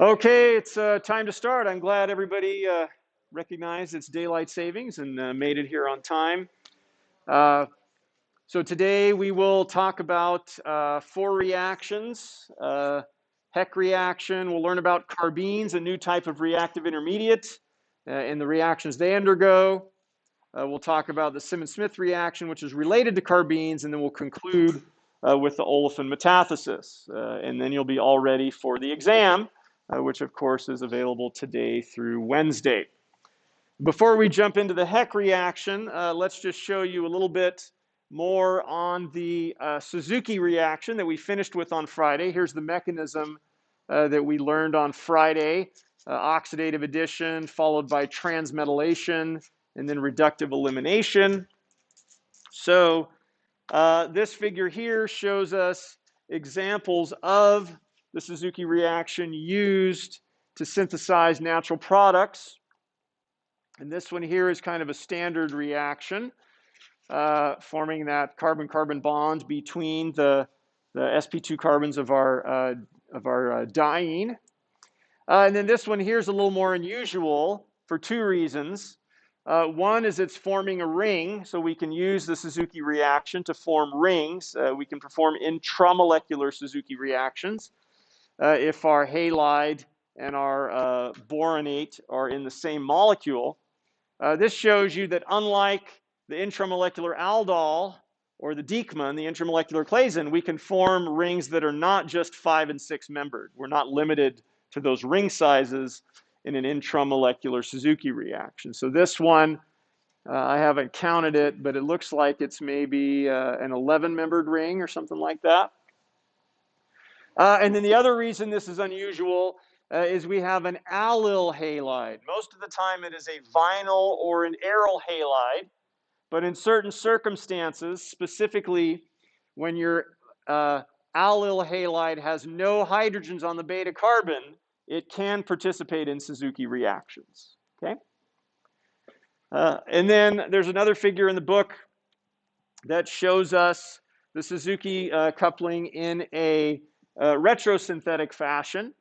Okay, it's time to start. I'm glad everybody recognized it's daylight savings and made it here on time. Uh, so today we will talk about four reactions. Heck reaction, we'll learn about carbenes, a new type of reactive intermediate, and the reactions they undergo. We'll talk about the Simmons-Smith reaction, which is related to carbenes, and then we'll conclude with the olefin metathesis. And then you'll be all ready for the exam, which of course is available today through Wednesday. Before we jump into the Heck reaction, let's just show you a little bit more on the Suzuki reaction that we finished with on Friday. Here's the mechanism that we learned on Friday. Oxidative addition followed by transmetallation and then reductive elimination. So this figure here shows us examples of the Suzuki reaction used to synthesize natural products. And this one here is kind of a standard reaction, forming that carbon-carbon bond between the sp2 carbons of our diene. And then this one here is a little more unusual for two reasons. One is it's forming a ring, so we can use the Suzuki reaction to form rings. We can perform intramolecular Suzuki reactions if our halide and our boronate are in the same molecule. This shows you that unlike the intramolecular aldol or the Dieckmann, the intramolecular Claisen, we can form rings that are not just 5 and 6 membered. We're not limited to those ring sizes in an intramolecular Suzuki reaction. So this one, I haven't counted it, but it looks like it's maybe an 11-membered ring or something like that. And then the other reason this is unusual is we have an allyl halide. Most of the time it is a vinyl or an aryl halide, but in certain circumstances, specifically when your allyl halide has no hydrogens on the beta carbon, it can participate in Suzuki reactions, okay? And then there's another figure in the book that shows us the Suzuki coupling in a retrosynthetic fashion.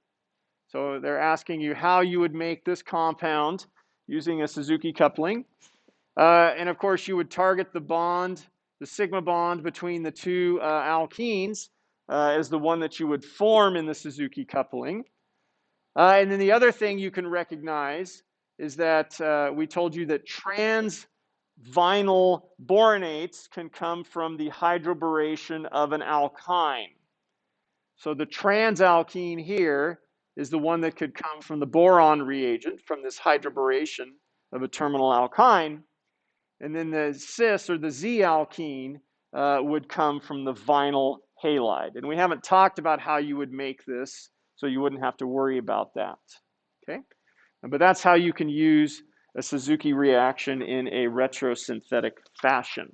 So they're asking you how you would make this compound using a Suzuki coupling. And of course, you would target the bond, the sigma bond between the two alkenes as the one that you would form in the Suzuki coupling. And then the other thing you can recognize is that we told you that trans vinyl boronates can come from the hydroboration of an alkyne. So the transalkene here is the one that could come from the boron reagent, from this hydroboration of a terminal alkyne. And then the cis, or the Z-alkene, would come from the vinyl halide. And we haven't talked about how you would make this, so you wouldn't have to worry about that. Okay? But that's how you can use a Suzuki reaction in a retrosynthetic fashion.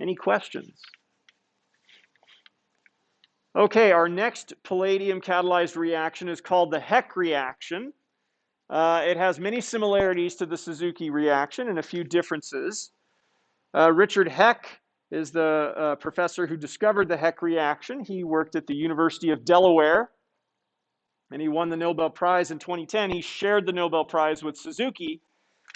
Any questions? Okay, our next palladium catalyzed reaction is called the Heck reaction. It has many similarities to the Suzuki reaction and a few differences. Richard Heck is the professor who discovered the Heck reaction. He worked at the University of Delaware, and he won the Nobel Prize in 2010. He shared the Nobel Prize with Suzuki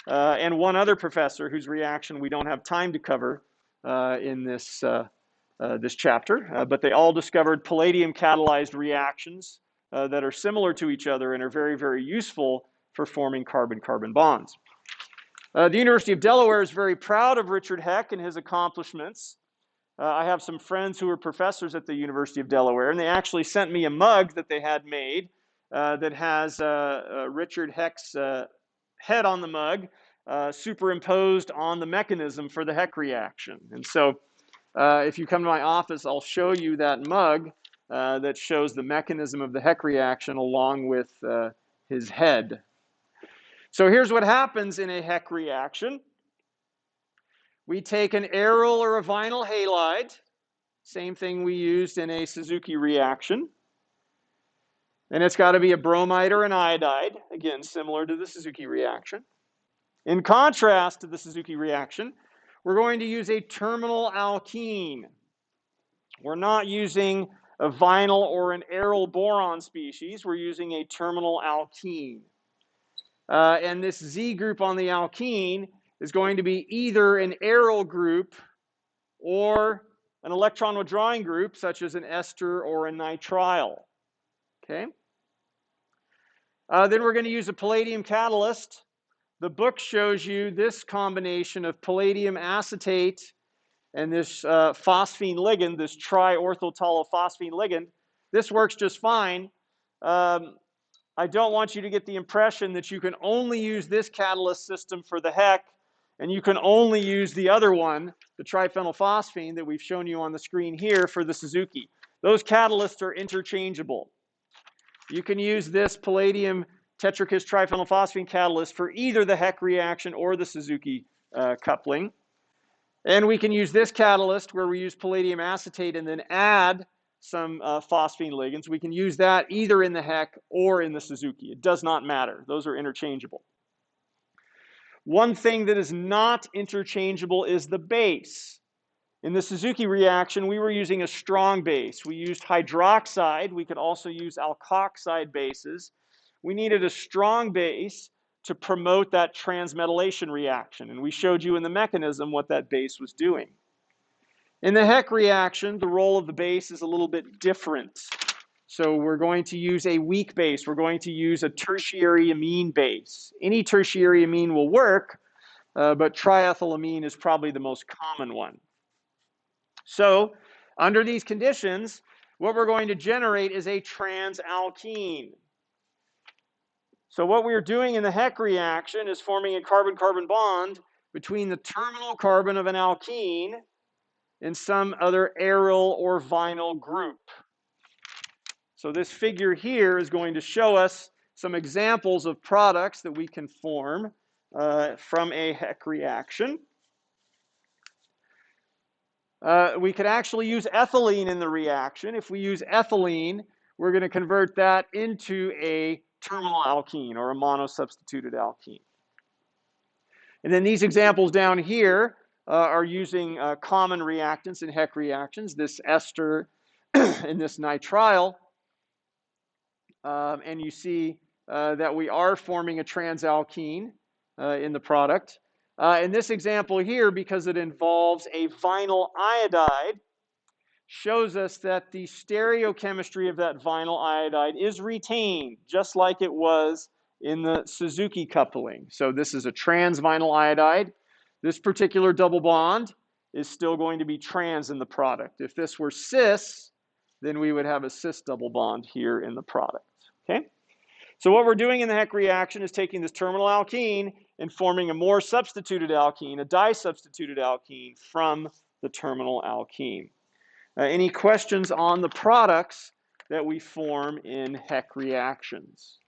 and one other professor whose reaction we don't have time to cover in this chapter, but they all discovered palladium catalyzed reactions that are similar to each other and are very, very useful for forming carbon-carbon bonds. The University of Delaware is very proud of Richard Heck and his accomplishments. I have some friends who are professors at the University of Delaware, and they actually sent me a mug that they had made that has Richard Heck's head on the mug superimposed on the mechanism for the Heck reaction. And so if you come to my office, I'll show you that mug that shows the mechanism of the Heck reaction along with his head. So here's what happens in a Heck reaction. We take an aryl or a vinyl halide, same thing we used in a Suzuki reaction. And it's got to be a bromide or an iodide, again, similar to the Suzuki reaction. In contrast to the Suzuki reaction, we're going to use a terminal alkene. We're not using a vinyl or an aryl boron species, we're using a terminal alkene. And this Z group on the alkene is going to be either an aryl group or an electron withdrawing group, such as an ester or a nitrile. Okay. Then we're going to use a palladium catalyst. The book shows you this combination of palladium acetate and this phosphine ligand, this triorthotallylphosphine ligand. This works just fine. I don't want you to get the impression that you can only use this catalyst system for the HEC, and you can only use the other one, the triphenylphosphine that we've shown you on the screen here for the Suzuki. Those catalysts are interchangeable. You can use this palladium tetrakis triphenylphosphine catalyst for either the HEC reaction or the Suzuki coupling. And we can use this catalyst where we use palladium acetate and then add some phosphine ligands. We can use that either in the HEC or in the Suzuki. It does not matter. Those are interchangeable. One thing that is not interchangeable is the base. In the Suzuki reaction, we were using a strong base. We used hydroxide. We could also use alkoxide bases. We needed a strong base to promote that transmetallation reaction, and we showed you in the mechanism what that base was doing. In the HEC reaction, the role of the base is a little bit different. So we're going to use a weak base. We're going to use a tertiary amine base. Any tertiary amine will work, but triethylamine is probably the most common one. So under these conditions, what we're going to generate is a transalkene. So what we're doing in the HEC reaction is forming a carbon-carbon bond between the terminal carbon of an alkene and some other aryl or vinyl group. So this figure here is going to show us some examples of products that we can form from a HEC reaction. We could actually use ethylene in the reaction. If we use ethylene, we're going to convert that into a terminal alkene or a monosubstituted alkene. And then these examples down here are using common reactants in HEC reactions, this ester and this nitrile. And you see that we are forming a transalkene in the product. In this example here, because it involves a vinyl iodide, shows us that the stereochemistry of that vinyl iodide is retained, just like it was in the Suzuki coupling. So this is a trans vinyl iodide. This particular double bond is still going to be trans in the product. If this were cis, then we would have a cis double bond here in the product. Okay? So what we're doing in the HEC reaction is taking this terminal alkene and forming a more substituted alkene, a disubstituted alkene from the terminal alkene. Any questions on the products that we form in HEC reactions?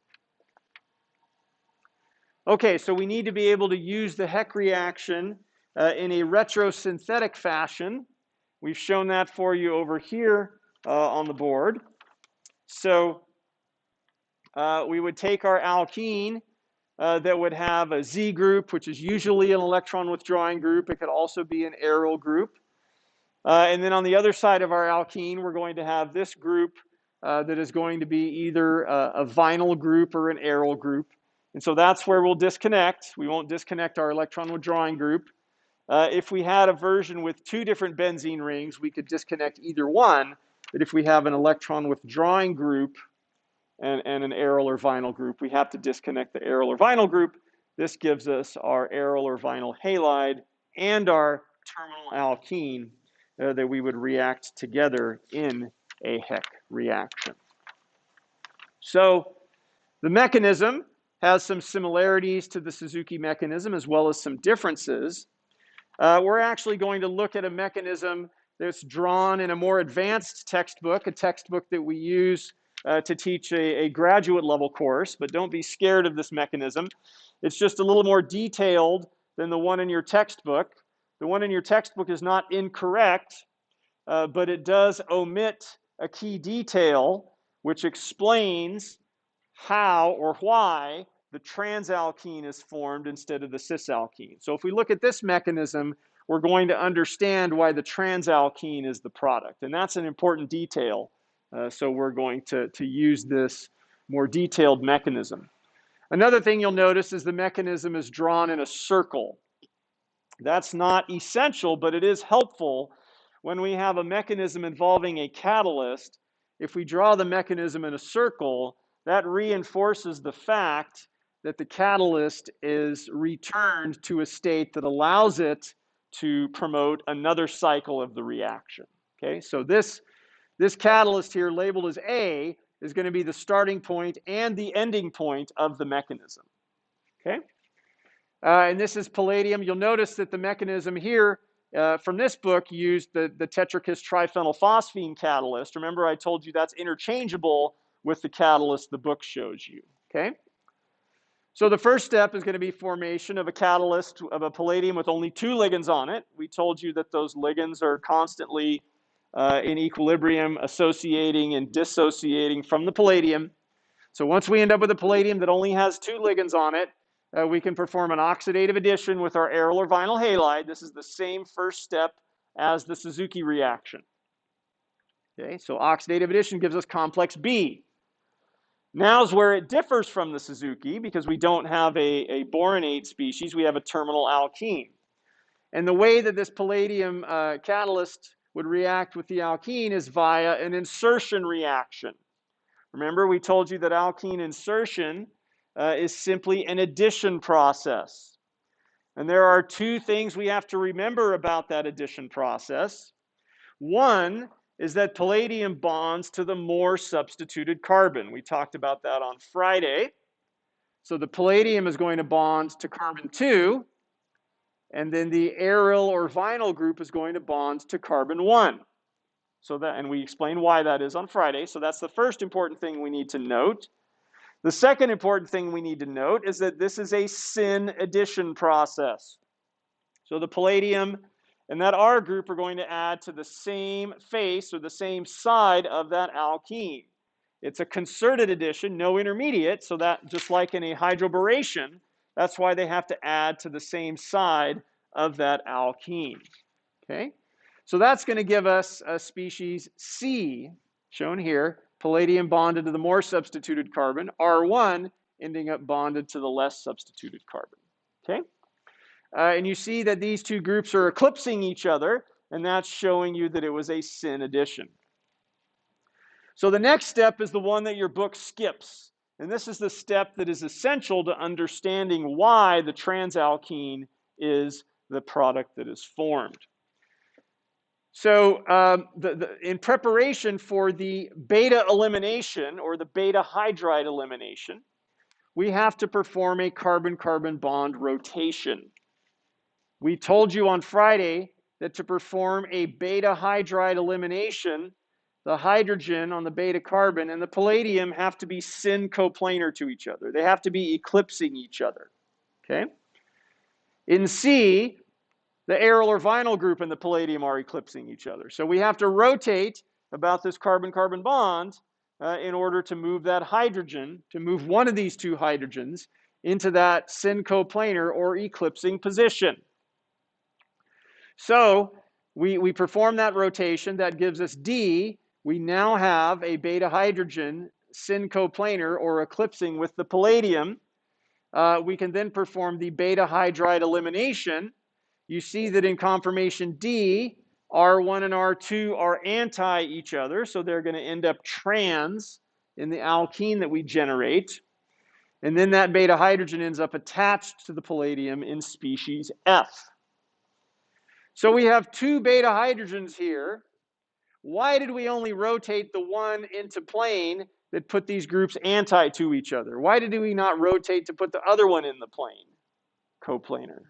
Okay, so we need to be able to use the HEC reaction in a retrosynthetic fashion. We've shown that for you over here on the board. So we would take our alkene that would have a Z group, which is usually an electron withdrawing group. It could also be an aryl group. And then on the other side of our alkene, we're going to have this group that is going to be either a vinyl group or an aryl group. And so that's where we'll disconnect. We won't disconnect our electron withdrawing group. If we had a version with two different benzene rings, we could disconnect either one. But if we have an electron withdrawing group and an aryl or vinyl group, we have to disconnect the aryl or vinyl group. This gives us our aryl or vinyl halide and our terminal alkene that we would react together in a HEC reaction. So the mechanism has some similarities to the Suzuki mechanism as well as some differences. We're actually going to look at a mechanism that's drawn in a more advanced textbook, a textbook that we use to teach a graduate level course, but don't be scared of this mechanism. It's just a little more detailed than the one in your textbook. The one in your textbook is not incorrect, but it does omit a key detail which explains how or why the transalkene is formed instead of the cisalkene. So if we look at this mechanism, we're going to understand why the transalkene is the product. And that's an important detail So we're going to use this more detailed mechanism. Another thing you'll notice is the mechanism is drawn in a circle. That's not essential, but it is helpful when we have a mechanism involving a catalyst. If we draw the mechanism in a circle, that reinforces the fact that the catalyst is returned to a state that allows it to promote another cycle of the reaction. Okay, so this catalyst here labeled as A is going to be the starting point and the ending point of the mechanism. Okay? And this is palladium. You'll notice that the mechanism here from this book used the Tetrakis triphenylphosphine catalyst. Remember, I told you that's interchangeable with the catalyst the book shows you. Okay? So the first step is going to be formation of a catalyst of a palladium with only 2 ligands on it. We told you that those ligands are constantly in equilibrium, associating and dissociating from the palladium. So once we end up with a palladium that only has 2 ligands on it, we can perform an oxidative addition with our aryl or vinyl halide. This is the same first step as the Suzuki reaction. Okay, so oxidative addition gives us complex B. Now's where it differs from the Suzuki, because we don't have a boronate species, we have a terminal alkene. And the way that this palladium catalyst would react with the alkene is via an insertion reaction. Remember, we told you that alkene insertion is simply an addition process. And there are 2 things we have to remember about that addition process. One is that palladium bonds to the more substituted carbon. We talked about that on Friday. So the palladium is going to bond to carbon 2, and then the aryl or vinyl group is going to bond to carbon 1. So that, and we explained why that is on Friday. So that's the first important thing we need to note. The second important thing we need to note is that this is a syn addition process. So the palladium and that R group are going to add to the same face or the same side of that alkene. It's a concerted addition, no intermediate, so that just like in a hydroboration, that's why they have to add to the same side of that alkene. Okay? So that's going to give us a species C, shown here, palladium bonded to the more substituted carbon, R1 ending up bonded to the less substituted carbon. Okay? And you see that these 2 groups are eclipsing each other, and that's showing you that it was a syn addition. So the next step is the one that your book skips. And this is the step that is essential to understanding why the transalkene is the product that is formed. So in preparation for the beta elimination, or the beta hydride elimination, we have to perform a carbon-carbon bond rotation. We told you on Friday that to perform a beta hydride elimination, the hydrogen on the beta carbon and the palladium have to be syn coplanar to each other. They have to be eclipsing each other. Okay? In C, the aryl or vinyl group and the palladium are eclipsing each other. So we have to rotate about this carbon-carbon bond in order to move that hydrogen, to move one of these 2 hydrogens into that syn coplanar or eclipsing position. So we perform that rotation. That gives us D. We now have a beta hydrogen syn coplanar or eclipsing with the palladium. We can then perform the beta hydride elimination. You see that in conformation D, R1 and R2 are anti each other, so they're going to end up trans in the alkene that we generate. And then that beta hydrogen ends up attached to the palladium in species F. So we have 2 beta hydrogens here. Why did we only rotate the one into plane that put these groups anti to each other? Why did we not rotate to put the other one in the plane, coplanar?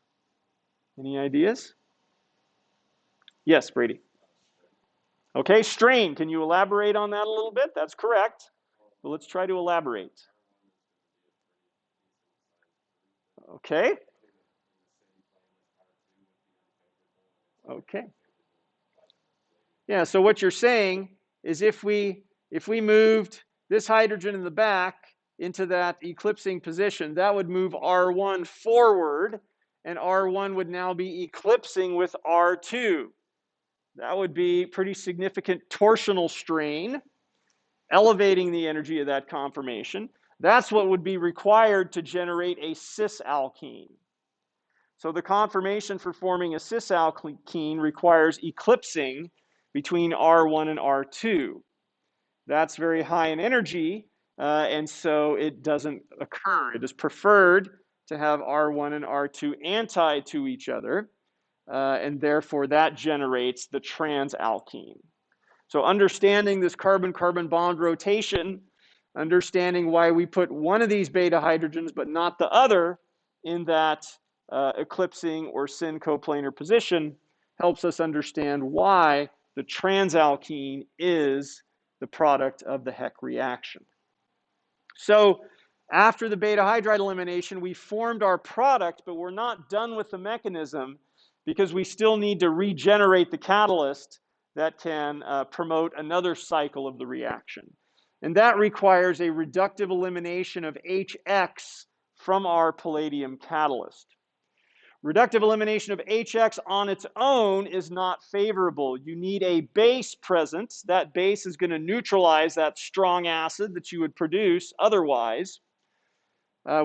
Any ideas? Yes, Brady. Okay, strain. Can you elaborate on that a little bit? That's correct. Well, let's try to elaborate. Okay. Okay. Yeah, so what you're saying is if we moved this hydrogen in the back into that eclipsing position, that would move R1 forward, and R1 would now be eclipsing with R2. That would be pretty significant torsional strain. elevating the energy of that conformation. That's what would be required to generate a cis alkene. So the conformation for forming a cis alkene requires eclipsing between R1 and R2. That's very high in energy, and so it doesn't occur. It is preferred to have R1 and R2 anti to each other, and therefore that generates the transalkene. So understanding this carbon-carbon bond rotation, understanding why we put one of these beta hydrogens but not the other in that eclipsing or syn coplanar position helps us understand why the transalkene is the product of the Heck reaction. So after the beta hydride elimination, we formed our product, but we're not done with the mechanism because we still need to regenerate the catalyst that can promote another cycle of the reaction. And that requires a reductive elimination of HX from our palladium catalyst. Reductive elimination of HX on its own is not favorable. You need a base present. That base is going to neutralize that strong acid that you would produce otherwise.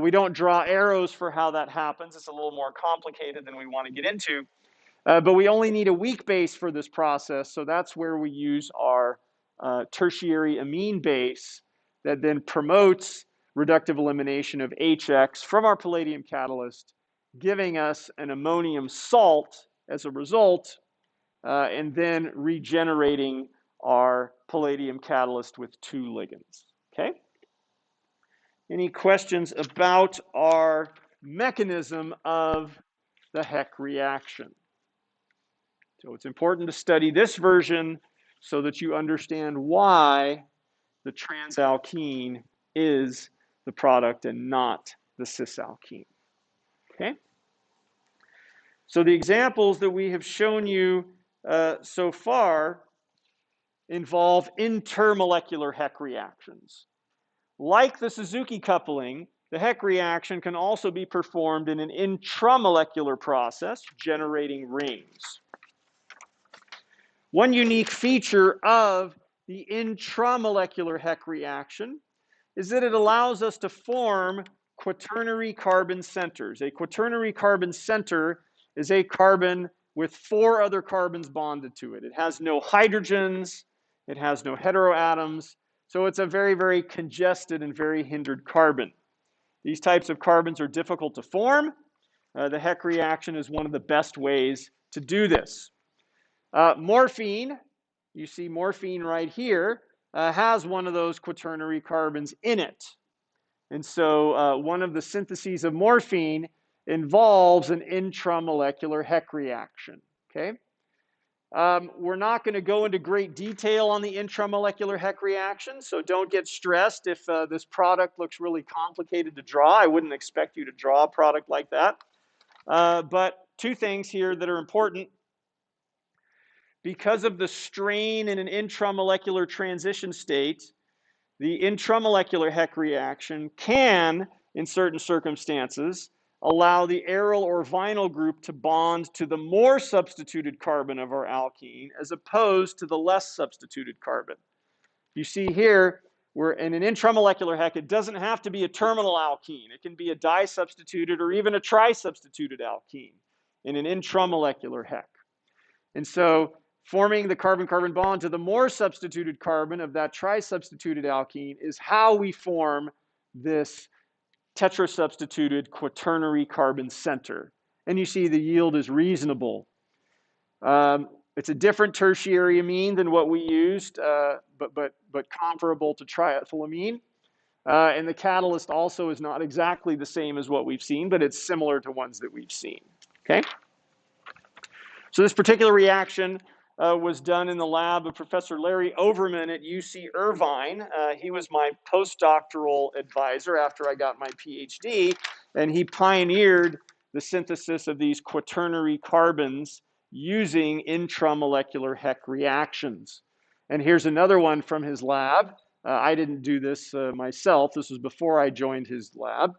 We don't draw arrows for how that happens. It's a little more complicated than we want to get into. But we only need a weak base for this process, so that's where we use our tertiary amine base that then promotes reductive elimination of HX from our palladium catalyst, giving us an ammonium salt as a result, and then regenerating our palladium catalyst with 2 ligands. Okay? Any questions about our mechanism of the Heck reaction? So it's important to study this version so that you understand why the transalkene is the product and not the cisalkene. Okay? So the examples that we have shown you so far involve intermolecular Heck reactions. Like the Suzuki coupling, the Heck reaction can also be performed in an intramolecular process, generating rings. One unique feature of the intramolecular Heck reaction is that it allows us to form quaternary carbon centers. A quaternary carbon center is a carbon with 4 other carbons bonded to it. It has no hydrogens, it has no heteroatoms, so it's a very, very congested and very hindered carbon. These types of carbons are difficult to form. The Heck reaction is one of the best ways to do this. Morphine, you see morphine right here, has one of those quaternary carbons in it. And so one of the syntheses of morphine involves an intramolecular Heck reaction. Okay? We're not going to go into great detail on the intramolecular Heck reaction, so don't get stressed if this product looks really complicated to draw. I wouldn't expect you to draw a product like that. But 2 things here that are important. Because of the strain in an intramolecular transition state, the intramolecular Heck reaction can, in certain circumstances, allow the aryl or vinyl group to bond to the more substituted carbon of our alkene as opposed to the less substituted carbon. You see here, we're in an intramolecular Heck, it doesn't have to be a terminal alkene. It can be a disubstituted or even a trisubstituted alkene in an intramolecular Heck. And so forming the carbon-carbon bond to the more substituted carbon of that trisubstituted alkene is how we form this tetrasubstituted quaternary carbon center. And you see the yield is reasonable. It's a different tertiary amine than what we used, but comparable to triethylamine. And the catalyst also is not exactly the same as what we've seen, but it's similar to ones that we've seen. Okay? So this particular reaction was done in the lab of Professor Larry Overman at UC Irvine. He was my postdoctoral advisor after I got my PhD, and he pioneered the synthesis of these quaternary carbons using intramolecular Heck reactions. And here's another one from his lab. I didn't do this myself. This was before I joined his lab.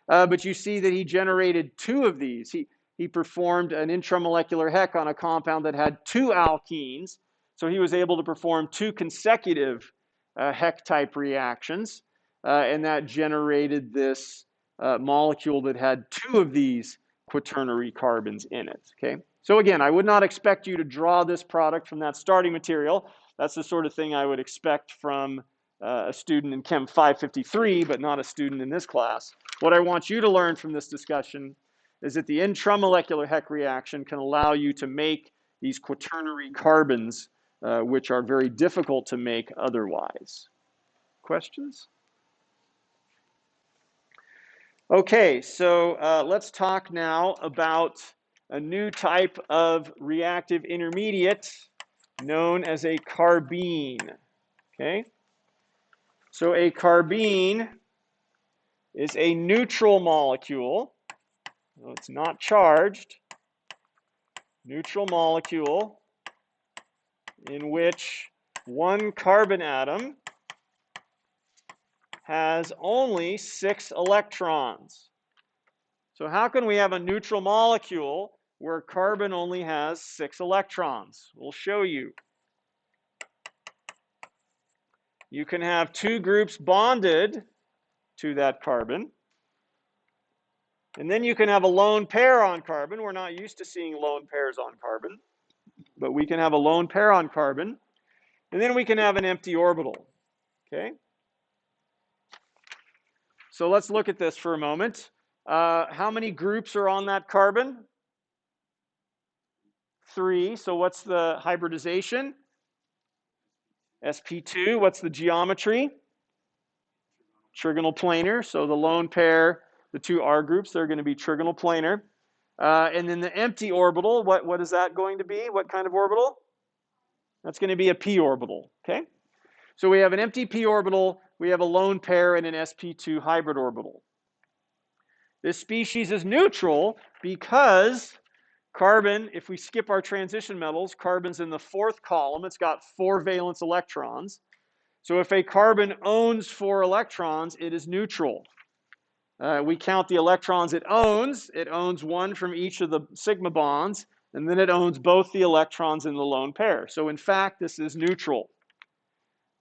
But you see that he generated 2 of these. He performed an intramolecular Heck on a compound that had 2 alkenes. So he was able to perform 2 consecutive Heck-type reactions, and that generated this molecule that had 2 of these quaternary carbons in it, okay? So again, I would not expect you to draw this product from that starting material. That's the sort of thing I would expect from a student in Chem 553, but not a student in this class. What I want you to learn from this discussion is that the intramolecular Heck reaction can allow you to make these quaternary carbons, which are very difficult to make otherwise. Questions? Okay, so let's talk now about a new type of reactive intermediate known as a carbene. Okay, so a carbene is a neutral molecule. So it's not charged. Neutral molecule in which one carbon atom has only 6 electrons. So how can we have a neutral molecule where carbon only has 6 electrons? We'll show you. You can have 2 groups bonded to that carbon. And then you can have a lone pair on carbon. We're not used to seeing lone pairs on carbon, but we can have a lone pair on carbon. And then we can have an empty orbital. Okay? So let's look at this for a moment. How many groups are on that carbon? 3. So what's the hybridization? sp2. What's the geometry? Trigonal planar. So the lone pair, the 2 R groups, they're going to be trigonal planar. And then the empty orbital, what is that going to be? What kind of orbital? That's going to be a p orbital. Okay? So we have an empty p orbital, we have a lone pair, and an sp2 hybrid orbital. This species is neutral because carbon, if we skip our transition metals, carbon's in the 4th column. It's got 4 valence electrons. So if a carbon owns 4 electrons, it is neutral. We count the electrons it owns. It owns 1 from each of the sigma bonds, and then it owns both the electrons in the lone pair. So in fact, this is neutral.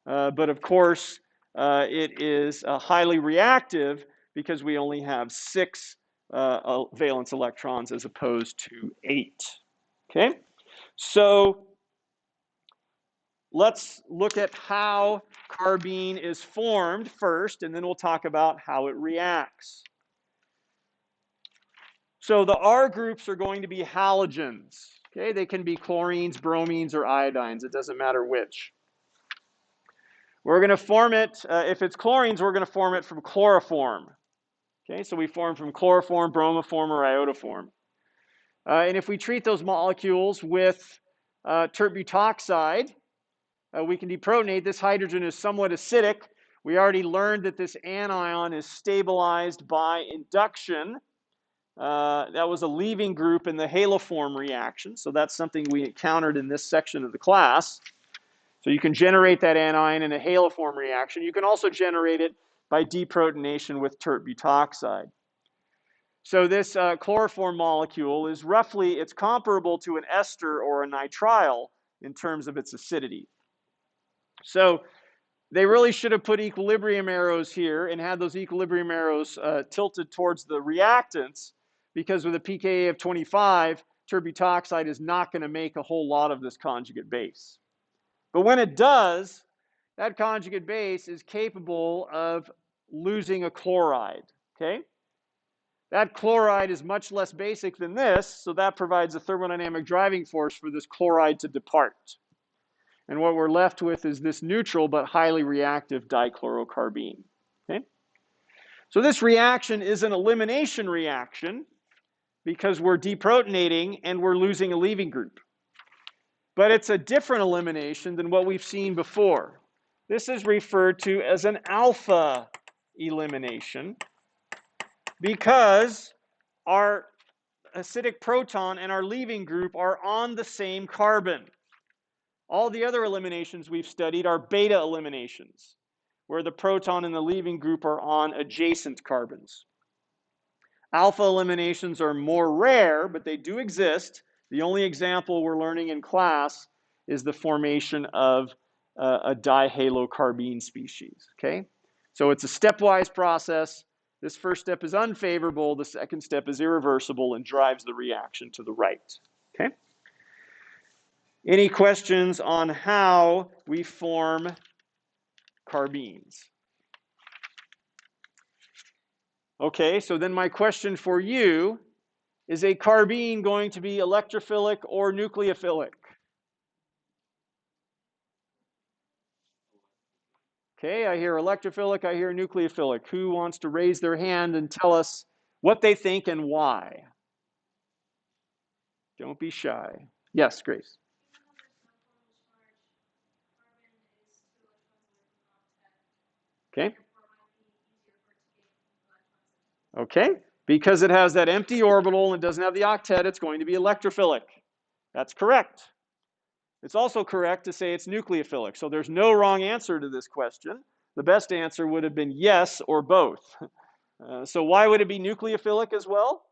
But of course, it is highly reactive because we only have 6 valence electrons as opposed to 8. Okay? So let's look at how carbene is formed first, and then we'll talk about how it reacts. So the R groups are going to be halogens. Okay? They can be chlorines, bromines, or iodines. It doesn't matter which. We're going to form it, if it's chlorines, we're going to form it from chloroform. Okay, so we form from chloroform, bromoform, or iodoform. And if we treat those molecules with tert-butoxide, we can deprotonate. This hydrogen is somewhat acidic. We already learned that this anion is stabilized by induction. That was a leaving group in the haloform reaction, so that's something we encountered in this section of the class. So you can generate that anion in a haloform reaction. You can also generate it by deprotonation with tert-butoxide. So this chloroform molecule is roughly, it's comparable to an ester or a nitrile in terms of its acidity. So they really should have put equilibrium arrows here and had those equilibrium arrows tilted towards the reactants, because with a pKa of 25, tert-butoxide is not going to make a whole lot of this conjugate base. But when it does, that conjugate base is capable of losing a chloride, okay? That chloride is much less basic than this, so that provides a thermodynamic driving force for this chloride to depart. And what we're left with is this neutral but highly reactive dichlorocarbene, okay? So this reaction is an elimination reaction because we're deprotonating and we're losing a leaving group. But it's a different elimination than what we've seen before. This is referred to as an alpha elimination because our acidic proton and our leaving group are on the same carbon. All the other eliminations we've studied are beta eliminations, where the proton and the leaving group are on adjacent carbons. Alpha eliminations are more rare, but they do exist. The only example we're learning in class is the formation of a dihalocarbene species, okay? So it's a stepwise process. This first step is unfavorable. The second step is irreversible and drives the reaction to the right, okay? Any questions on how we form carbenes? Okay, so then my question for you, is a carbene going to be electrophilic or nucleophilic? Okay, I hear electrophilic, I hear nucleophilic. Who wants to raise their hand and tell us what they think and why? Don't be shy. Yes, Grace. Okay. Okay, because it has that empty orbital and it doesn't have the octet, it's going to be electrophilic. That's correct. It's also correct to say it's nucleophilic. So there's no wrong answer to this question. The best answer would have been yes or both. So why would it be nucleophilic as well?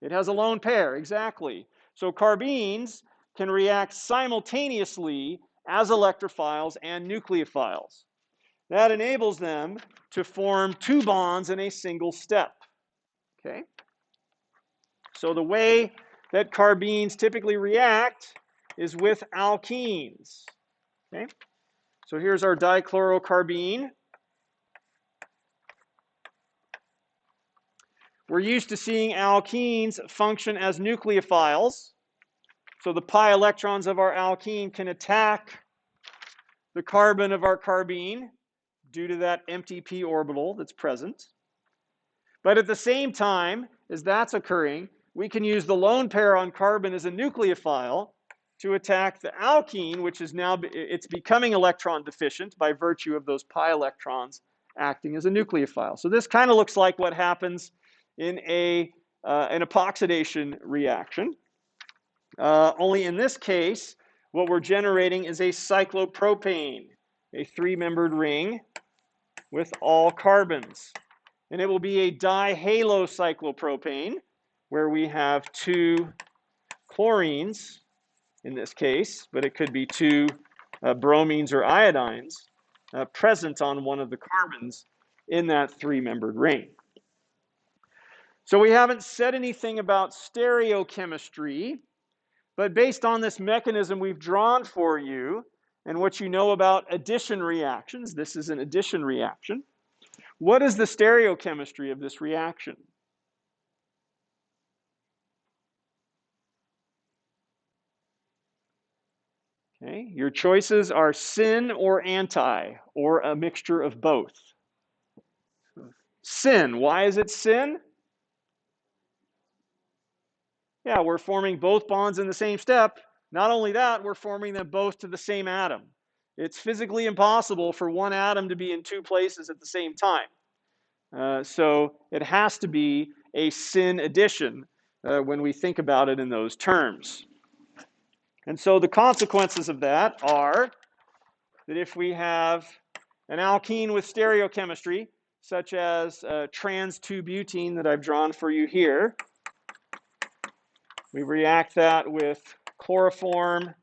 It has a lone pair, exactly. So carbenes can react simultaneously as electrophiles and nucleophiles. That enables them to form two bonds in a single step. Okay? So the way that carbenes typically react is with alkenes. Okay? So here's our dichlorocarbene. We're used to seeing alkenes function as nucleophiles. So the pi electrons of our alkene can attack the carbon of our carbene due to that empty p orbital that's present. But at the same time as that's occurring, we can use the lone pair on carbon as a nucleophile to attack the alkene, which is now, it's becoming electron deficient by virtue of those pi electrons acting as a nucleophile. So this kind of looks like what happens in an epoxidation reaction. Only in this case, what we're generating is a cyclopropane, a three-membered ring with all carbons. And it will be a dihalocyclopropane, where we have two chlorines in this case, but it could be two bromines or iodines present on one of the carbons in that three-membered ring. So we haven't said anything about stereochemistry, but based on this mechanism we've drawn for you and what you know about addition reactions, this is an addition reaction. What is the stereochemistry of this reaction? Okay, your choices are syn or anti, or a mixture of both. Syn, why is it syn? Yeah, we're forming both bonds in the same step. Not only that, we're forming them both to the same atom. It's physically impossible for one atom to be in two places at the same time. So it has to be a syn addition when we think about it in those terms. And so the consequences of that are that if we have an alkene with stereochemistry, such as trans-2-butene that I've drawn for you here, we react that with chloroform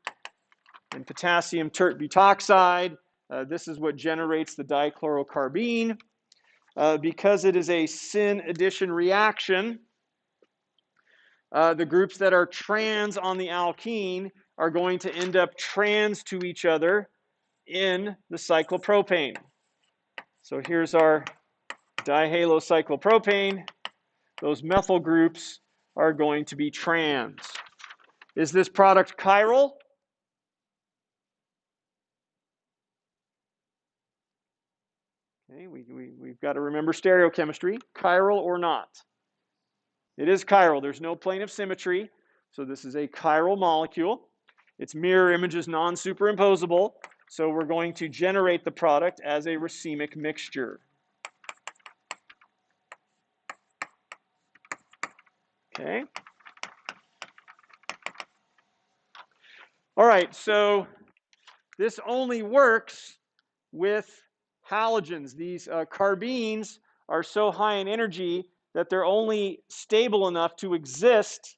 and potassium tert butoxide. This is what generates the dichlorocarbene. Because it is a syn addition reaction, the groups that are trans on the alkene are going to end up trans to each other in the cyclopropane. So here's our dihalocyclopropane. Those methyl groups are going to be trans. Is this product chiral? Okay, we've got to remember stereochemistry, chiral or not. It is chiral. There's no plane of symmetry, so this is a chiral molecule. Its mirror image is non-superimposable, so we're going to generate the product as a racemic mixture. Okay. All right, so this only works with halogens. These carbenes are so high in energy that they're only stable enough to exist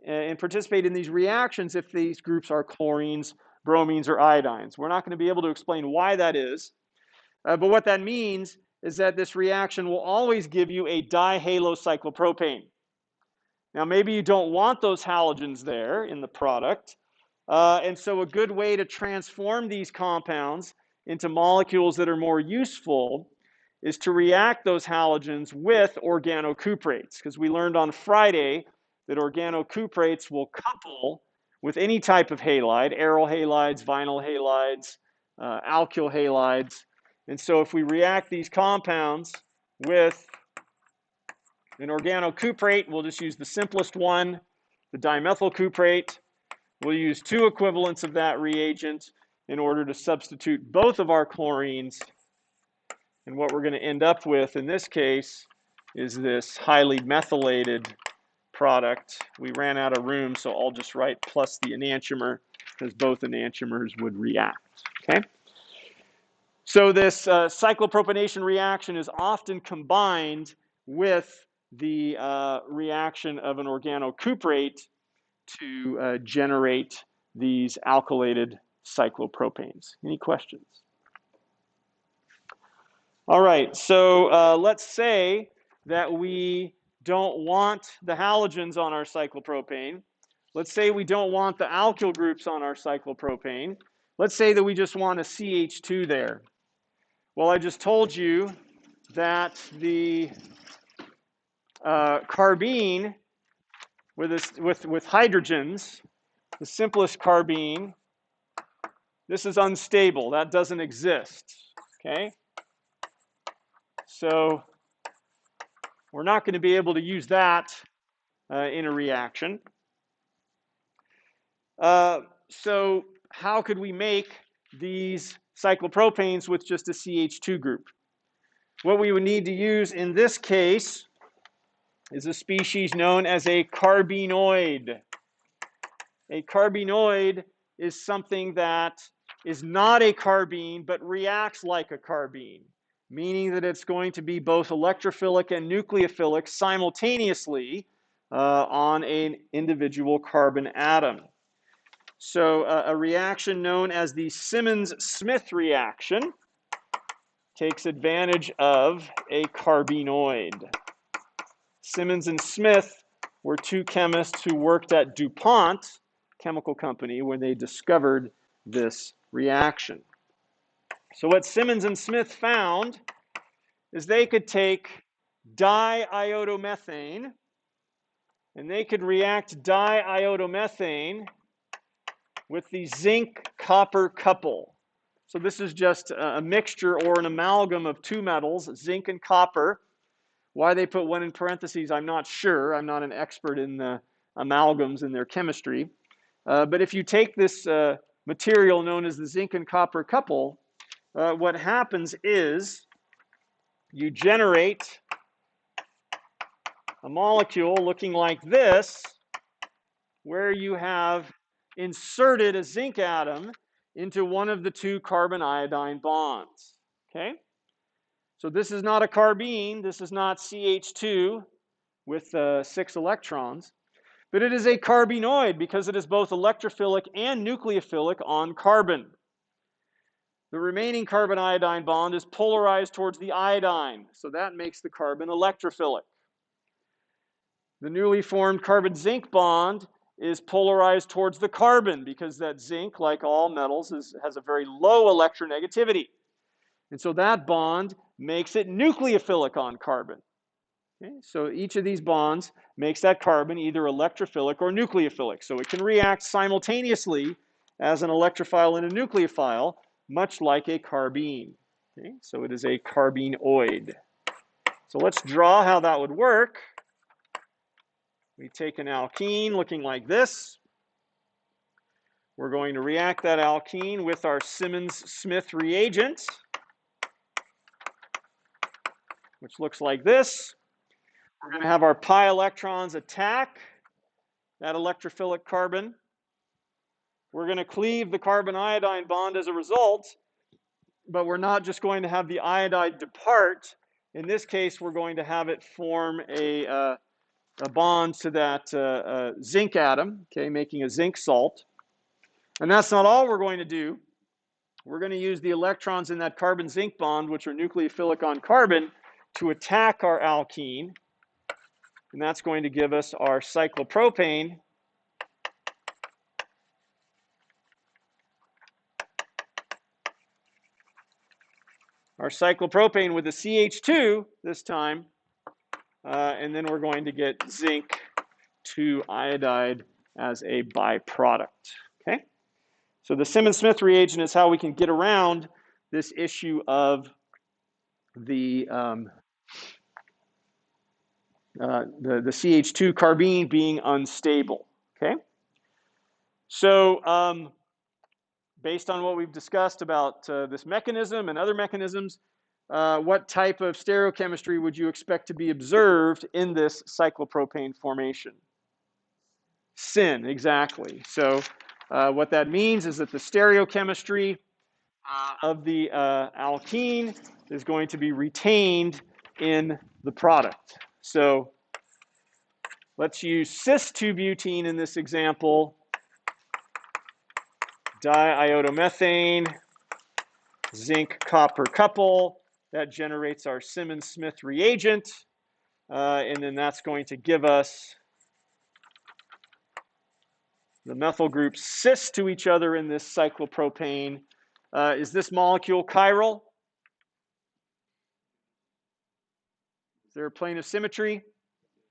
and participate in these reactions if these groups are chlorines, bromines or iodines. We're not going to be able to explain why that is, but what that means is that this reaction will always give you a dihalocyclopropane. Now, maybe you don't want those halogens there in the product, and so a good way to transform these compounds into molecules that are more useful is to react those halogens with organocuprates, because we learned on Friday that organocuprates will couple with any type of halide, aryl halides, vinyl halides, alkyl halides. And so if we react these compounds with an organocuprate, we'll just use the simplest one, the dimethyl cuprate. We'll use 2 equivalents of that reagent in order to substitute both of our chlorines. And what we're going to end up with in this case is this highly methylated product. We ran out of room, so I'll just write plus the enantiomer, because both enantiomers would react. Okay? So this cyclopropanation reaction is often combined with the reaction of an organocuprate to generate these alkylated cyclopropanes. Any questions? All right, so let's say that we don't want the halogens on our cyclopropane. Let's say we don't want the alkyl groups on our cyclopropane. Let's say that we just want a CH2 there. Well, I just told you that the carbene with hydrogens, the simplest carbene, this is unstable. That doesn't exist, okay? So we're not going to be able to use that in a reaction. So how could we make these cyclopropanes with just a CH2 group? What we would need to use in this case is a species known as a carbenoid. A carbenoid is something that is not a carbene but reacts like a carbene, meaning that it's going to be both electrophilic and nucleophilic simultaneously on an individual carbon atom. So a reaction known as the Simmons-Smith reaction takes advantage of a carbenoid. Simmons and Smith were 2 chemists who worked at DuPont chemical company when they discovered this reaction. So what Simmons and Smith found is they could take diiodomethane and they could react diiodomethane with the zinc-copper couple. So this is just a mixture or an amalgam of 2 metals, zinc and copper. Why they put one in parentheses, I'm not sure. I'm not an expert in the amalgams and their chemistry. But if you take this material known as the zinc and copper couple, what happens is you generate a molecule looking like this, where you have inserted a zinc atom into one of the 2 carbon-iodine bonds. Okay? So this is not a carbene, this is not CH2 with 6 electrons, but it is a carbenoid because it is both electrophilic and nucleophilic on carbon. The remaining carbon-iodine bond is polarized towards the iodine, so that makes the carbon electrophilic. The newly formed carbon-zinc bond is polarized towards the carbon because that zinc, like all metals, has a very low electronegativity. And so that bond makes it nucleophilic on carbon. Okay? So each of these bonds makes that carbon either electrophilic or nucleophilic. So it can react simultaneously as an electrophile and a nucleophile, much like a carbene. Okay? So it is a carbenoid. So let's draw how that would work. We take an alkene looking like this. We're going to react that alkene with our Simmons-Smith reagent, which looks like this. We're going to have our pi electrons attack that electrophilic carbon. We're going to cleave the carbon-iodine bond as a result, but we're not just going to have the iodide depart. In this case, we're going to have it form a bond to that zinc atom, okay, making a zinc salt. And that's not all we're going to do. We're going to use the electrons in that carbon-zinc bond, which are nucleophilic on carbon, to attack our alkene. And that's going to give us our cyclopropane. Our cyclopropane with a CH2 this time. And then we're going to get zinc 2 iodide as a byproduct. Okay? So the Simmons-Smith reagent is how we can get around this issue of the CH2 carbene being unstable. Okay? So based on what we've discussed about this mechanism and other mechanisms, what type of stereochemistry would you expect to be observed in this cyclopropane formation? Syn, exactly. So what that means is that the stereochemistry of the alkene is going to be retained in the product. So let's use cis-2-butene in this example. Diiodomethane, zinc copper couple. That generates our Simmons-Smith reagent. And then that's going to give us the methyl groups cis to each other in this cyclopropane. Is this molecule chiral? Is there a plane of symmetry?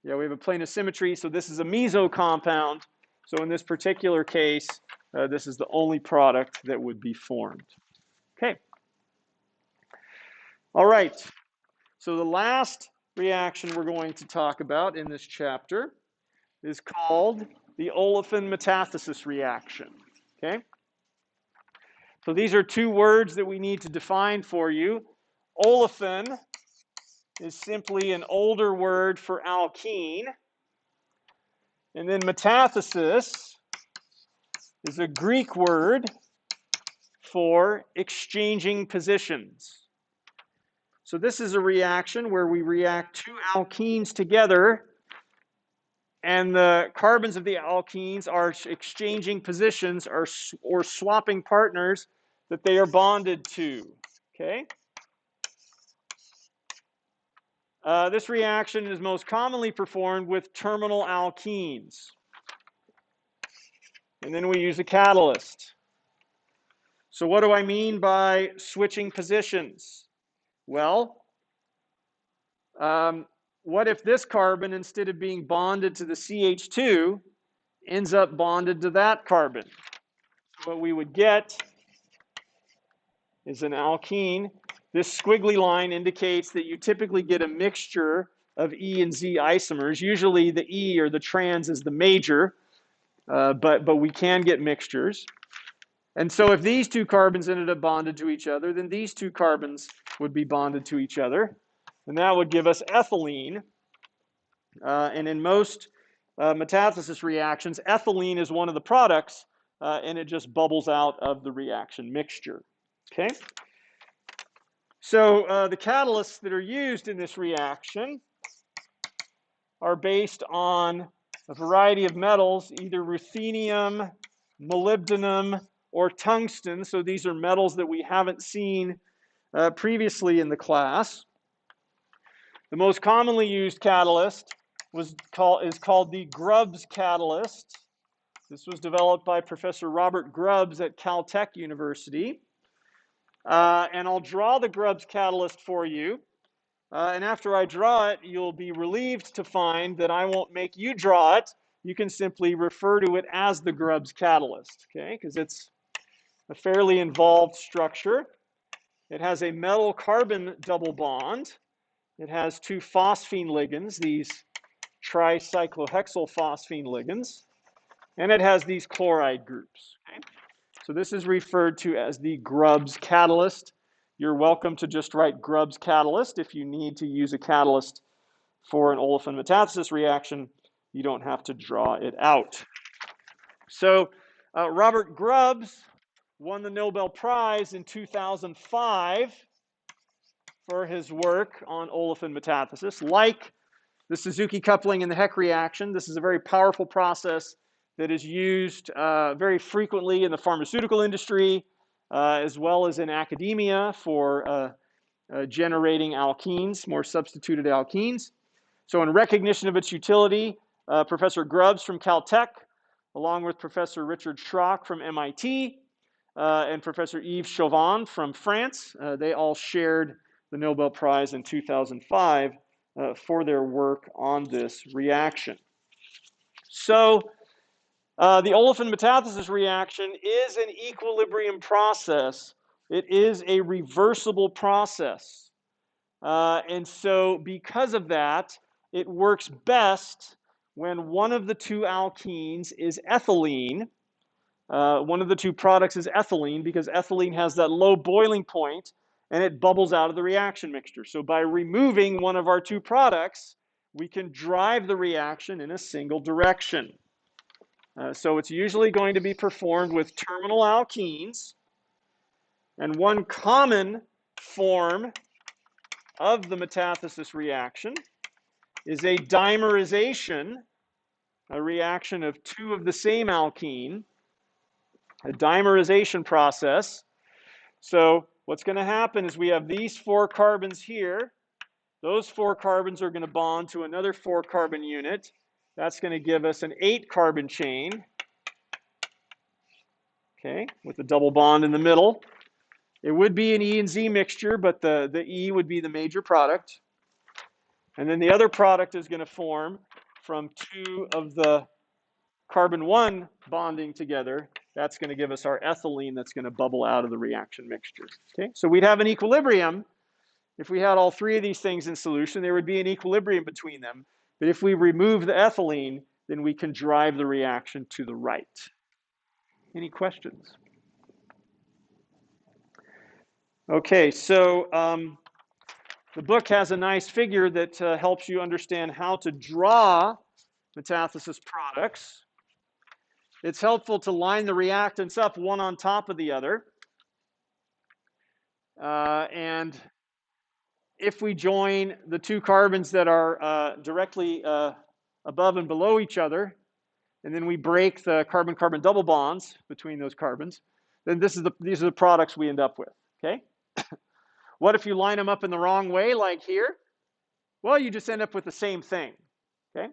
Yeah, we have a plane of symmetry. So this is a meso compound. So in this particular case, this is the only product that would be formed. Okay. All right. So the last reaction we're going to talk about in this chapter is called the olefin metathesis reaction. Okay. So these are two words that we need to define for you. Olefin is simply an older word for alkene. And then metathesis is a Greek word for exchanging positions. So this is a reaction where we react two alkenes together, and the carbons of the alkenes are exchanging positions or swapping partners that they are bonded to. Okay? This reaction is most commonly performed with terminal alkenes. And then we use a catalyst. So what do I mean by switching positions? Well, what if this carbon, instead of being bonded to the CH2, ends up bonded to that carbon? What we would get is an alkene. This squiggly line indicates that you typically get a mixture of E and Z isomers. Usually the E or the trans is the major, but we can get mixtures. And so if these two carbons ended up bonded to each other, then these two carbons would be bonded to each other. And that would give us ethylene. And in most metathesis reactions, ethylene is one of the products, and it just bubbles out of the reaction mixture. Okay? So the catalysts that are used in this reaction are based on a variety of metals, either ruthenium, molybdenum, or tungsten. So these are metals that we haven't seen previously in the class. The most commonly used catalyst is called the Grubbs catalyst. This was developed by Professor Robert Grubbs at Caltech University. And I'll draw the Grubbs catalyst for you. And after I draw it, you'll be relieved to find that I won't make you draw it. You can simply refer to it as the Grubbs catalyst, okay? Because it's a fairly involved structure. It has a metal-carbon double bond. It has two phosphine ligands, these tricyclohexyl phosphine ligands. And it has these chloride groups, okay? So this is referred to as the Grubbs catalyst. You're welcome to just write Grubbs catalyst. If you need to use a catalyst for an olefin metathesis reaction, you don't have to draw it out. So Robert Grubbs won the Nobel Prize in 2005 for his work on olefin metathesis. Like the Suzuki coupling and the Heck reaction, this is a very powerful process that is used very frequently in the pharmaceutical industry, as well as in academia for generating alkenes, more substituted alkenes. So in recognition of its utility, Professor Grubbs from Caltech, along with Professor Richard Schrock from MIT, and Professor Yves Chauvin from France, they all shared the Nobel Prize in 2005 for their work on this reaction. So the olefin metathesis reaction is an equilibrium process. It is a reversible process. And so because of that, it works best when one of the two alkenes is ethylene. One of the two products is ethylene because ethylene has that low boiling point and it bubbles out of the reaction mixture. So by removing one of our two products, we can drive the reaction in a single direction. So it's usually going to be performed with terminal alkenes. And one common form of the metathesis reaction is a dimerization, a reaction of two of the same alkene, a dimerization process. So what's going to happen is we have these 4 carbons here. Those 4 carbons are going to bond to another 4 carbon unit. That's going to give us an 8 carbon chain, okay, with a double bond in the middle. It would be an E and Z mixture, but the E would be the major product. And then the other product is going to form from 2 of the carbon 1 bonding together. That's going to give us our ethylene that's going to bubble out of the reaction mixture. Okay, so we'd have an equilibrium. If we had all 3 of these things in solution, there would be an equilibrium between them. But if we remove the ethylene, then we can drive the reaction to the right. Any questions? Okay, so the book has a nice figure that helps you understand how to draw metathesis products. It's helpful to line the reactants up one on top of the other. And if we join the 2 carbons that are directly above and below each other, and then we break the carbon-carbon double bonds between those carbons, then these are the products we end up with, okay? What if you line them up in the wrong way, like here? Well, you just end up with the same thing, okay?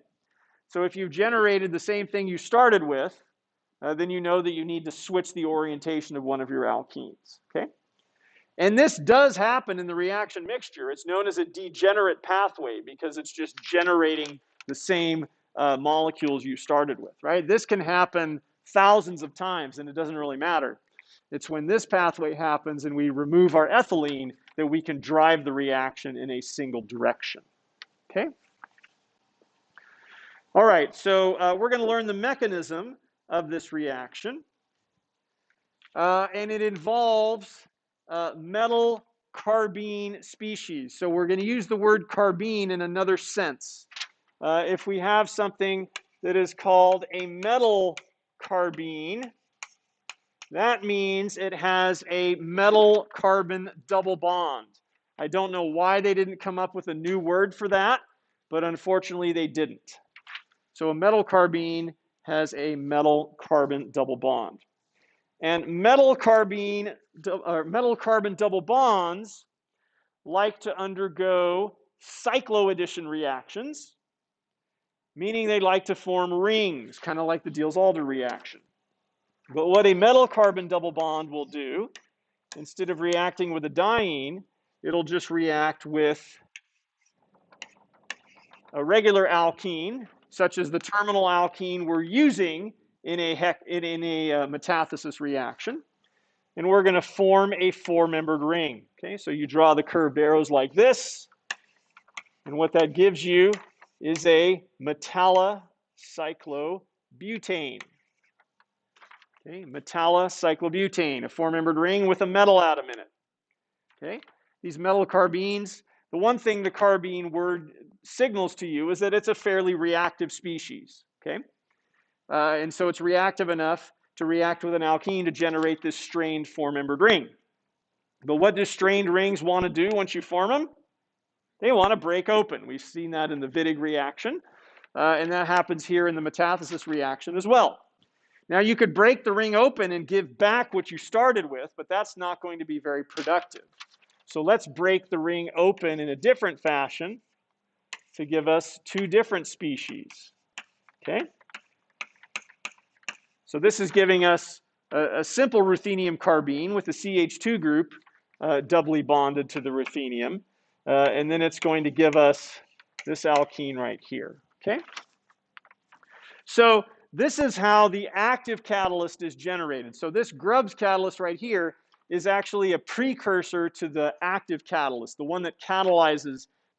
So if you've generated the same thing you started with, then you know that you need to switch the orientation of one of your alkenes, okay? And this does happen in the reaction mixture. It's known as a degenerate pathway because it's just generating the same molecules you started with, right? This can happen thousands of times and it doesn't really matter. It's when this pathway happens and we remove our ethylene that we can drive the reaction in a single direction, okay? All right, so we're going to learn the mechanism of this reaction. And it involves metal carbene species. So we're going to use the word carbene in another sense. If we have something that is called a metal carbene, that means it has a metal carbon double bond. I don't know why they didn't come up with a new word for that, but unfortunately they didn't. So a metal carbene has a metal carbon double bond. And metal carbon double bonds like to undergo cycloaddition reactions, meaning they like to form rings, kind of like the Diels-Alder reaction. But what a metal carbon double bond will do, instead of reacting with a diene, it'll just react with a regular alkene, such as the terminal alkene we're using in a metathesis reaction. And we're going to form a 4-membered ring. Okay, so you draw the curved arrows like this. And what that gives you is a metallocyclobutane. Okay, metallocyclobutane, a 4-membered ring with a metal atom in it. Okay, these metal carbenes, the one thing the carbene word signals to you is that it's a fairly reactive species. Okay, and so it's reactive enough to react with an alkene to generate this strained 4-membered ring. But what do strained rings want to do once you form them? They want to break open. We've seen that in the Wittig reaction, and that happens here in the metathesis reaction as well. Now you could break the ring open and give back what you started with, but that's not going to be very productive. So let's break the ring open in a different fashion to give us two different species. Okay? So this is giving us a simple ruthenium carbene with the CH2 group doubly bonded to the ruthenium. And then it's going to give us this alkene right here. Okay? So this is how the active catalyst is generated. So this Grubbs catalyst right here is actually a precursor to the active catalyst, the one that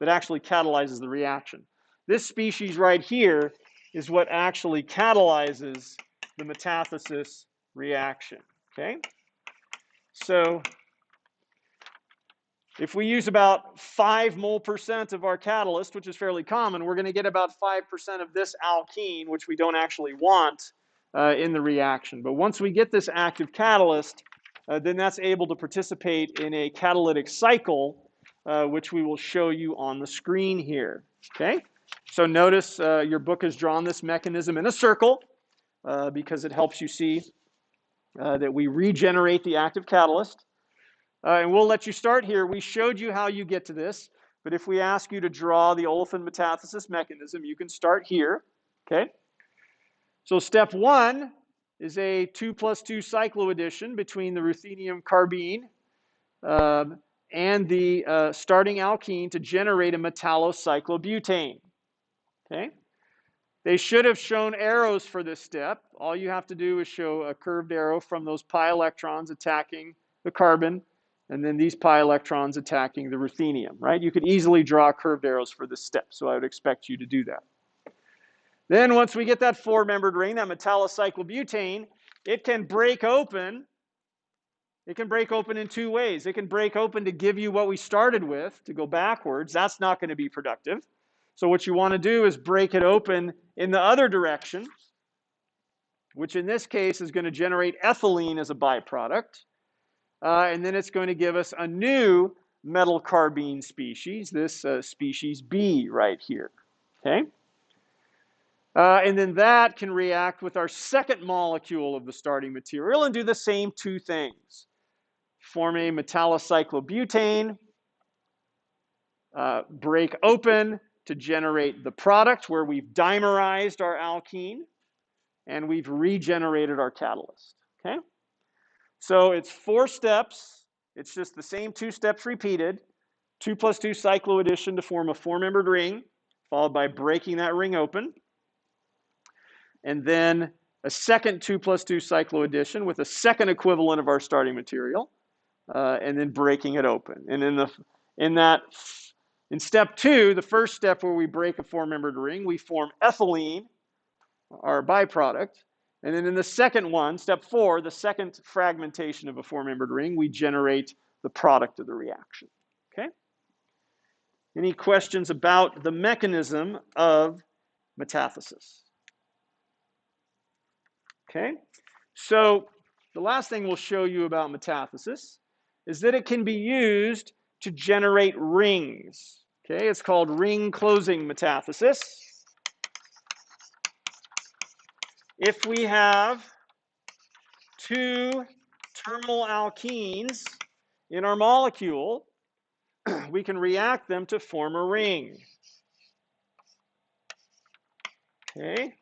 actually catalyzes the reaction. This species right here is what actually catalyzes the metathesis reaction. Okay? So if we use about 5 mol% of our catalyst, which is fairly common, we're going to get about 5% of this alkene, which we don't actually want in the reaction. But once we get this active catalyst, then that's able to participate in a catalytic cycle, which we will show you on the screen here. Okay? So notice your book has drawn this mechanism in a circle because it helps you see that we regenerate the active catalyst. And we'll let you start here. We showed you how you get to this, but if we ask you to draw the olefin metathesis mechanism, you can start here. Okay? So step 1 is a 2+2 cycloaddition between the ruthenium carbene and the starting alkene to generate a metallocyclobutane. Okay? They should have shown arrows for this step. All you have to do is show a curved arrow from those pi electrons attacking the carbon, and then these pi electrons attacking the ruthenium, right? You could easily draw curved arrows for this step, so I would expect you to do that. Then once we get that 4-membered ring, that metallocyclobutane, it can break open. It can break open in 2 ways. It can break open to give you what we started with, to go backwards. That's not going to be productive. So what you want to do is break it open in the other direction, which in this case is going to generate ethylene as a byproduct. And then it's going to give us a new metal carbene species, this species B right here. Okay? And then that can react with our second molecule of the starting material and do the same 2 things. Form a metallocyclobutane, break open to generate the product where we've dimerized our alkene and we've regenerated our catalyst. Okay? So it's 4 steps. It's just the same 2 steps repeated. 2+2 cycloaddition to form a 4-membered ring, followed by breaking that ring open. And then a second 2+2 cycloaddition with a second equivalent of our starting material, and then breaking it open. And in step 2, the first step where we break a 4-membered ring, we form ethylene, our byproduct. And then in the second one, step 4, the second fragmentation of a 4-membered ring, we generate the product of the reaction. Okay? Any questions about the mechanism of metathesis? Okay? So the last thing we'll show you about metathesis is that it can be used to generate rings. Okay? It's called ring closing metathesis. If we have 2 terminal alkenes in our molecule, we can react them to form a ring. Okay?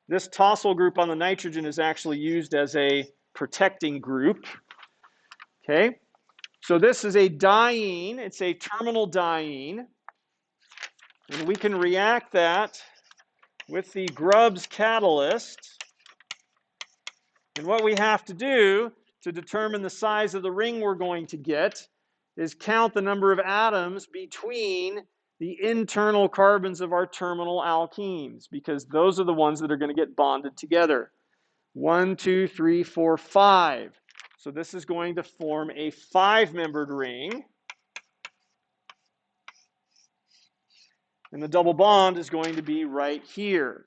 This tosyl group on the nitrogen is actually used as a protecting group. Okay? So this is a diene. It's a terminal diene. And we can react that with the Grubbs catalyst. And what we have to do to determine the size of the ring we're going to get is count the number of atoms between the internal carbons of our terminal alkenes, because those are the ones that are going to get bonded together. 1, 2, 3, 4, 5. So this is going to form a 5-membered ring. And the double bond is going to be right here.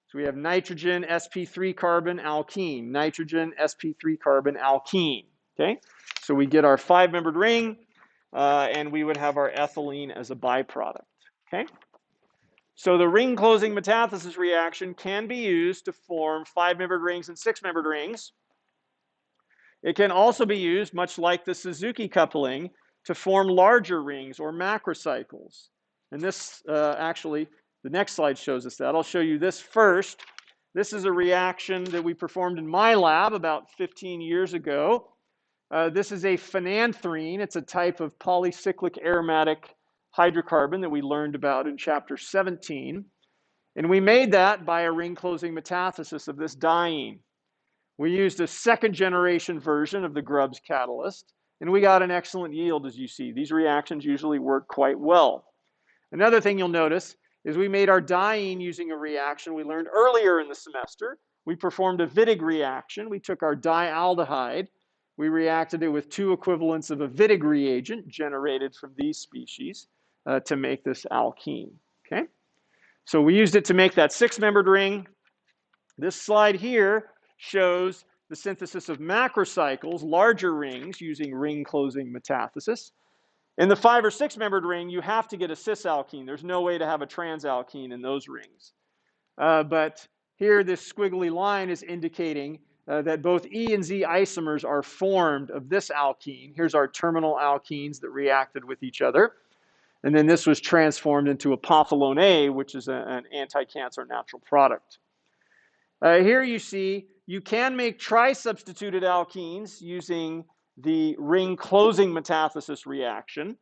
So we have nitrogen, sp3 carbon, alkene. Nitrogen, sp3 carbon, alkene. Okay? So we get our 5-membered ring, and we would have our ethylene as a byproduct. Okay? So the ring closing metathesis reaction can be used to form 5-membered rings and 6-membered rings. It can also be used, much like the Suzuki coupling, to form larger rings or macrocycles. And this actually, the next slide shows us that. I'll show you this first. This is a reaction that we performed in my lab about 15 years ago. This is a phenanthrene. It's a type of polycyclic aromatic hydrocarbon that we learned about in chapter 17. And we made that by a ring closing metathesis of this diene. We used a 2nd generation version of the Grubbs catalyst, and we got an excellent yield, as you see. These reactions usually work quite well. Another thing you'll notice is we made our diene using a reaction we learned earlier in the semester. We performed a Wittig reaction. We took our dialdehyde, we reacted it with 2 equivalents of a Wittig reagent generated from these species to make this alkene. Okay? So we used it to make that 6-membered ring. This slide here shows the synthesis of macrocycles, larger rings, using ring closing metathesis. In the 5 or 6-membered ring, you have to get a cis-alkene. There's no way to have a trans-alkene in those rings. But here, this squiggly line is indicating that both E and Z isomers are formed of this alkene. Here's our terminal alkenes that reacted with each other. And then this was transformed into apotholone A, which is an anti-cancer natural product. Here you see you can make tri-substituted alkenes using the ring closing metathesis reaction.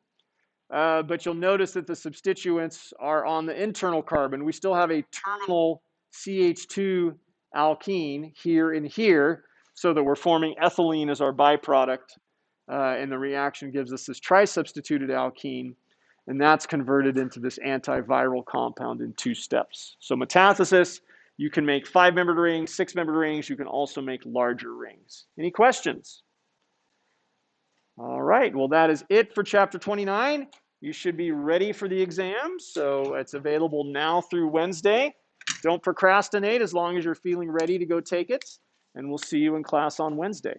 But you'll notice that the substituents are on the internal carbon. We still have a terminal CH2 alkene here and here, so that we're forming ethylene as our byproduct. And the reaction gives us this tri-substituted alkene. And that's converted into this antiviral compound in 2 steps. So metathesis, you can make 5-membered rings, 6-membered rings. You can also make larger rings. Any questions? All right, well, that is it for chapter 29. You should be ready for the exam. So it's available now through Wednesday. Don't procrastinate as long as you're feeling ready to go take it. And we'll see you in class on Wednesday.